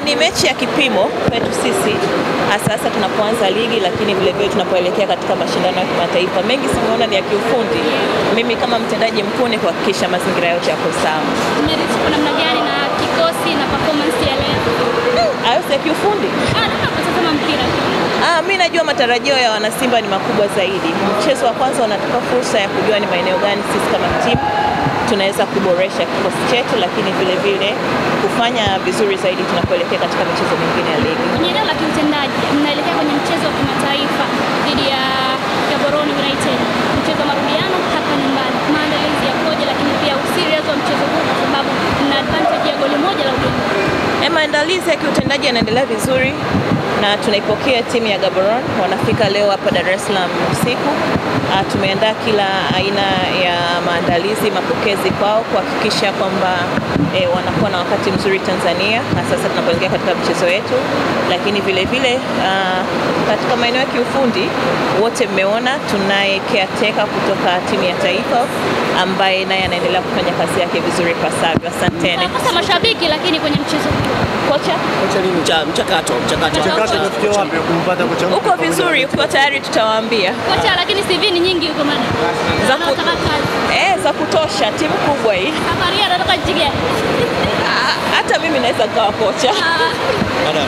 Ni mechi ya kipimo kwetu sisi hasa tunapoanza ligi, lakini vile vile tunapoelekea katika mashindano ya kimataifa. Mengi simuona ni ya kiufundi. Mimi kama mtendaji mkuu ni kuhakikisha mazingira yote yako sawa. Umeridhika namna gani na kikosi na performance ya leo? Hayo si ya kiufundi. Tunapotazama mpira. Mimi najua matarajio ya wanasimba ni makubwa zaidi. Mchezo wa kwanza unatupa fursa ya kujua ni maeneo gani sisi kama timu tunaweza kuboresha kikosi chetu, lakini vile vile kufanya vizuri zaidi tunapoelekea katika michezo mingine ya ligi. Kwenye eneo la kiutendaji, mnaelekea kwenye mchezo wa kimataifa dhidi ya Gaborone United. Mchezo wa marudiano hapa nyumbani. Maandalizi yakoje, lakini pia userious wa mchezo huu kwa sababu mna advantage ya goli moja la ugenini. Maandalizi ya kiutendaji yanaendelea vizuri na tunaipokea timu ya Gaborone. Wanafika leo hapa Dar es Salaam usiku. Tumeandaa kila aina ya maandalizi, mapokezi kwao kuhakikisha kwamba wanakuwa na wakati mzuri Tanzania, na sasa tunapoelekea katika mchezo wetu. Lakini vile vile katika maeneo ya kiufundi wote mmeona tunaye caretaker kutoka timu ya taifa ambaye naye anaendelea kufanya kazi yake vizuri pasavyo. Asanteni. Sasa mashabiki, lakini kwenye mchezo kocha mchakato unafikia wapi kumpata kocha? Uko vizuri, uko tayari, tutawaambia. Kocha, lakini CV ni nyingi huko maana. Za kutosha, timu kubwa hii. Safari anatoka nchi gani? Hata mimi naweza kuwa kocha. Madam.